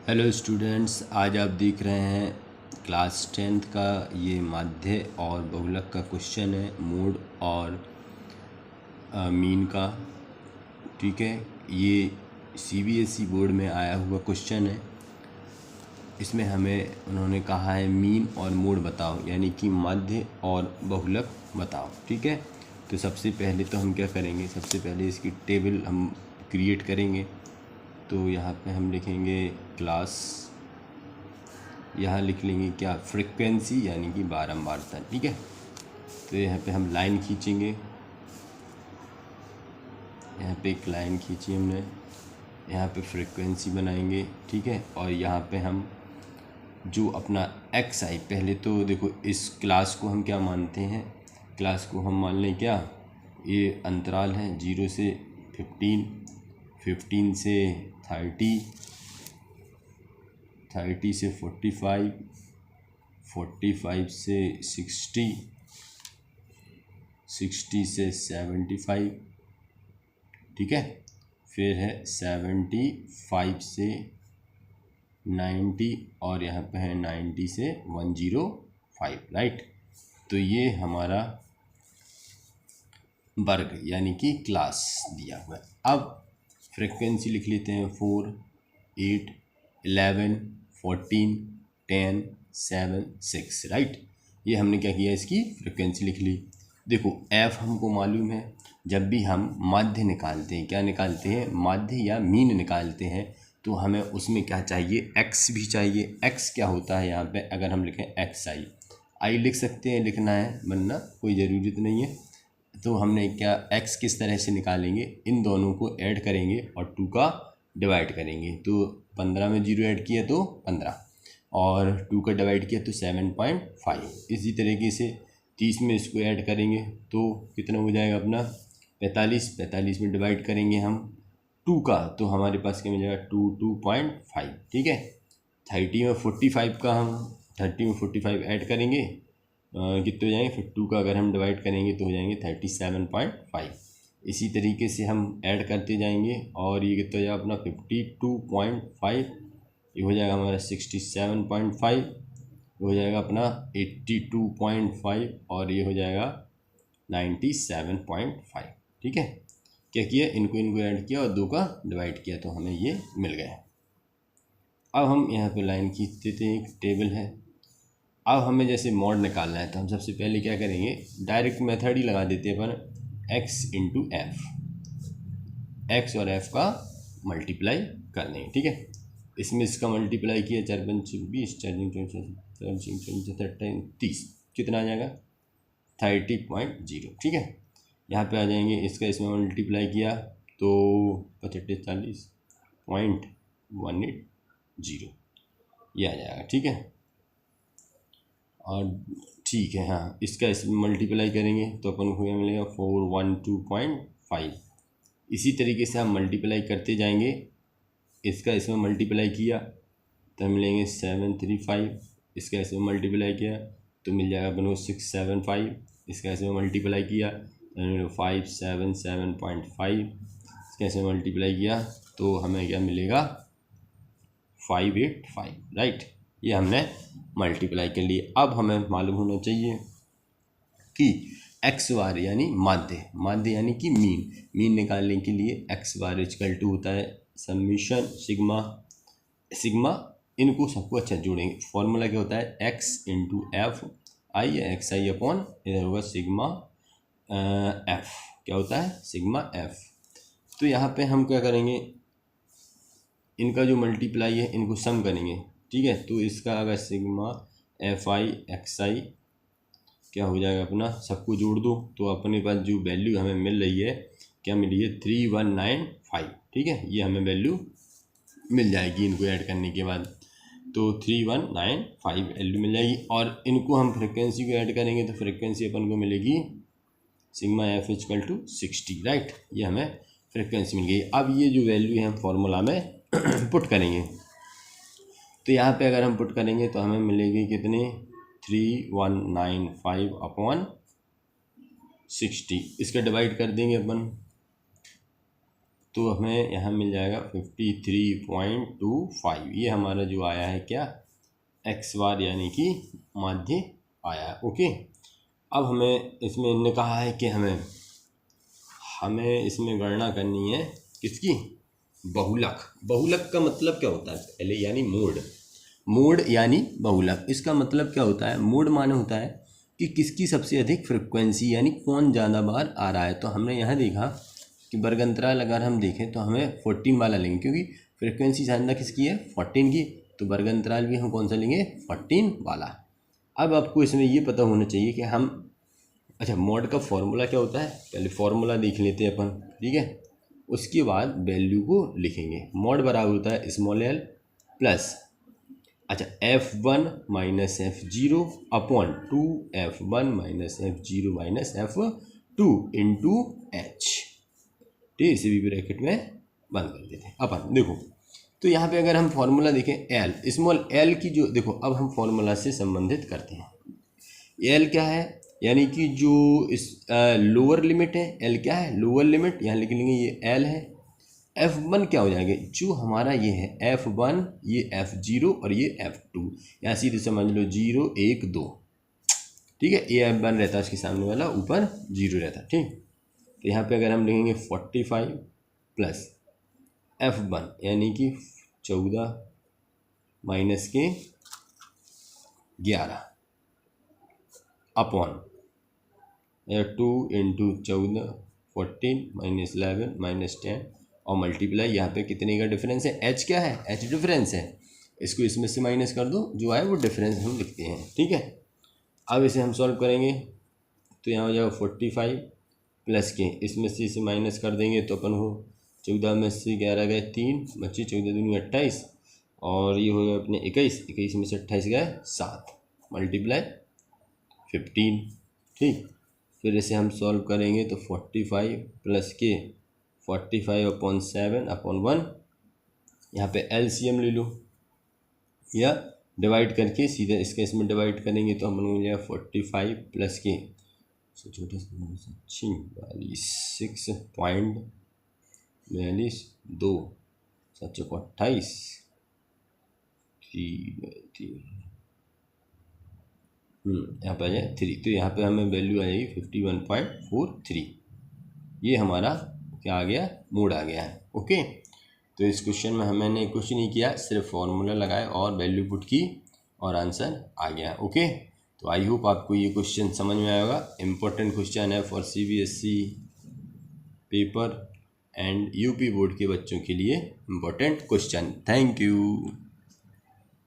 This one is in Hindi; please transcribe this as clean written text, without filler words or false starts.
हेलो स्टूडेंट्स, आज आप देख रहे हैं क्लास 10th का ये माध्य और बहुलक का क्वेश्चन है, मोड और मीन का। ठीक है, ये सीबीएसई बोर्ड में आया हुआ क्वेश्चन है। इसमें हमें उन्होंने कहा है मीन और मोड बताओ, यानी कि माध्य और बहुलक बताओ। ठीक है, तो सबसे पहले तो हम क्या करेंगे, सबसे पहले इसकी टेबल हम क्रिएट करेंगे। तो यहाँ पे हम लिखेंगे क्लास, यहाँ लिख लेंगे क्या, फ्रीक्वेंसी यानी कि बारंबारता। ठीक है, तो यहाँ पे हम लाइन खींचेंगे, यहाँ पे एक लाइन खींची हमने, यहाँ पे फ्रीक्वेंसी बनाएंगे। ठीक है, और यहाँ पे हम जो अपना एक्स आई, पहले तो देखो इस क्लास को हम क्या मानते हैं, क्लास को हम मान लें क्या, ये अंतराल है 0 से 15, 15 से 30, 30 से 45, 45 से 60, 60 से 75। ठीक है, फिर है 75 से 90 और यहाँ पे है 90 से 105। राइट, तो ये हमारा वर्ग यानी कि क्लास दिया हुआ है। अब फ्रीक्वेंसी लिख लेते हैं 4, 8, 11, 14, 10, 7, 6। राइट, ये हमने क्या किया, इसकी फ्रीक्वेंसी लिख ली। देखो एफ हमको मालूम है, जब भी हम माध्य निकालते हैं, क्या निकालते हैं, माध्य या मीन निकालते हैं, तो हमें उसमें क्या चाहिए, एक्स भी चाहिए। एक्स क्या होता है, यहाँ पे अगर हम लिखें एक्स आई, आई लिख सकते हैं, लिखना है वरना कोई ज़रूरत नहीं है। तो हमने क्या, एक्स किस तरह से निकालेंगे, इन दोनों को ऐड करेंगे और 2 का डिवाइड करेंगे। तो 15 में 0 ऐड किया तो 15 और 2 का डिवाइड किया तो 7.5। इसी तरीके से 30 में इसको ऐड करेंगे तो कितना हो जाएगा अपना 45, 45 में डिवाइड करेंगे हम 2 का तो हमारे पास क्या मिल जाएगा 2.5। ठीक है, 30 में 45 का हम 30 में 45 ऐड करेंगे, कितने हो जाएंगे, फिर 2 का अगर हम डिवाइड करेंगे तो हो जाएंगे 37.5। इसी तरीके से हम ऐड करते जाएंगे और ये कितना हो जाएगा अपना 52.5, ये हो जाएगा हमारा 67.5, हो जाएगा अपना 82.5 और ये हो जाएगा 97.5। ठीक है, क्या किया, इनको ऐड किया और 2 का डिवाइड किया तो हमें ये मिल गया। अब हम यहाँ पे लाइन खींच देते हैं, एक टेबल है। अब हमें जैसे मॉड निकालना है तो हम सबसे पहले क्या करेंगे, डायरेक्ट मेथड ही लगा देते हैं अपन, एक्स इंटू एफ, एक्स और एफ का मल्टीप्लाई कर देंगे। ठीक है, इसमें इसका मल्टीप्लाई किया 4 5 20, 4 30, कितना आ जाएगा 30.0। ठीक है, यहाँ पे आ जाएंगे, इसका इसमें मल्टीप्लाई किया तो 45.180 ये आ जाएगा। ठीक है, और ठीक है, हाँ इसका इसमें मल्टीप्लाई करेंगे तो अपन को यह मिलेगा 412.5। इसी तरीके से हम मल्टीप्लाई करते जाएंगे, इसका इसमें मल्टीप्लाई किया तो मिलेंगे 735, इसका इसमें मल्टीप्लाई किया तो मिल जाएगा अपन को 675, इसका इसमें मल्टीप्लाई किया तो मिलेगा 577.5, इसका इसमें मल्टीप्लाई किया तो हमें क्या मिलेगा 585। राइट, ये हमने मल्टीप्लाई कर लिए। अब हमें मालूम होना चाहिए कि एक्स बार यानी माध्य, माध्य यानी कि मीन, मीन निकालने के लिए एक्स बार इक्वल टू होता है समीशन सिग्मा, सिग्मा इनको सबको अच्छा जोड़ेंगे, फॉर्मूला क्या होता है, एक्स इंटू एफ आई या एक्स आई अपॉन इधर होगा सिग्मा एफ, क्या होता है सिग्मा एफ। तो यहाँ पे हम क्या करेंगे, इनका जो मल्टीप्लाई है इनको सम करेंगे। ठीक है, तो इसका अगर सिग्मा एफ आई एक्स आई क्या हो जाएगा अपना, सबको जोड़ दो तो अपने पास जो वैल्यू हमें मिल रही है, क्या मिली है 3195। ठीक है, ये हमें वैल्यू मिल जाएगी इनको ऐड करने के बाद, तो 3195 वैल्यू मिल जाएगी। और इनको हम फ्रिक्वेंसी को ऐड करेंगे तो फ्रिक्वेंसी अपन को मिलेगी sigma F equal to 60। Right, ये हमें फ्रिक्वेंसी मिल गई। अब ये जो वैल्यू है हम फॉर्मूला में पुट करेंगे, तो यहाँ पे अगर हम पुट करेंगे तो हमें मिलेगी कितनी 3195 अपॉन 60, इसका डिवाइड कर देंगे अपन तो हमें यहाँ मिल जाएगा 53.25। ये हमारा जो आया है क्या, एक्स बार यानी कि माध्य आया है। ओके, अब हमें इसमें इन्होंने कहा है कि हमें इसमें गणना करनी है किसकी, बहुलक। बहुलक का मतलब क्या होता है पहले, यानी मोड। मोड यानी बहुलक, इसका मतलब क्या होता है, मोड माने होता है कि किसकी सबसे अधिक फ्रिक्वेंसी, यानी कौन ज़्यादा बार आ रहा है। तो हमने यहाँ देखा कि वर्ग अंतराल अगर हम देखें तो हमें 14 वाला लेंगे, क्योंकि फ्रिक्वेंसी ज़्यादा किसकी है, 14 की, तो वर्ग अंतराल भी हम कौन सा लेंगे, 14 वाला। अब आपको इसमें ये पता होना चाहिए कि हम, अच्छा मॉड का फॉर्मूला क्या होता है, पहले फॉर्मूला देख लेते हैं अपन, ठीक है, उसके बाद वैल्यू को लिखेंगे। मॉड बराबर होता है स्मॉल एल प्लस, अच्छा F1 minus F0 upon 2F1 minus F0 minus F2 into H, ठीक है, इसे भी ब्रैकेट में बंद कर देते हैं अपन। देखो तो यहाँ पे अगर हम फॉर्मूला देखें एल, स्मॉल एल की जो, देखो अब हम फॉर्मूला से संबंधित करते हैं। एल क्या है, यानी कि जो इस लोअर लिमिट है, एल क्या है, लोअर लिमिट, यहाँ लिख लेंगे ये एल है। F1 क्या हो जाएगा, जो हमारा ये है F1, ये F0 और ये F2, यहाँ सीधे समझ लो 0 1 2, ठीक है, ये F1 रहता है उसके सामने वाला, ऊपर 0 रहता है, ठीक। तो यहाँ पे अगर हम लिखेंगे 45 प्लस F1 यानी कि 14 माइनस के 11 अपॉन 2 इंटू 14 14 माइनस 11 माइनस 10 और मल्टीप्लाई, यहाँ पे कितने का डिफरेंस है, एच क्या है, एच डिफरेंस है, इसको इसमें से माइनस कर दो, जो आए वो डिफरेंस हम लिखते हैं, ठीक है। अब इसे हम सॉल्व करेंगे तो यहाँ हो जाएगा 45 प्लस के, इसमें से इसे माइनस कर देंगे तो अपन हो 14 में से 11 गए 3 बच्चे, 14 दूनी 28 और ये हो गया अपने 21, 21 में से 28 गए 7, मल्टीप्लाई 15, ठीक। फिर इसे हम सॉल्व करेंगे तो 45 प्लस के 45 अपॉन 7 अपॉन 1, यहाँ पे एलसीएम ले लो या डिवाइड करके सीधा इसके इसमें डिवाइड करेंगे तो हम लोग लिया 45 प्लस के छोटा 46.42 7 को 28 यहाँ पे आ जाए 3, तो यहाँ पे हमें वैल्यू आ जाएगी 51.43। ये हमारा क्या आ गया, मोड आ गया है। ओके, तो इस क्वेश्चन में हमने कुछ नहीं किया, सिर्फ फॉर्मूला लगाए और वैल्यू पुट की और आंसर आ गया। ओके, तो आई होप आपको ये क्वेश्चन समझ में आएगा। इम्पोर्टेंट क्वेश्चन है for CBSE paper and UP board के बच्चों के लिए इम्पोर्टेंट क्वेश्चन। Thank you.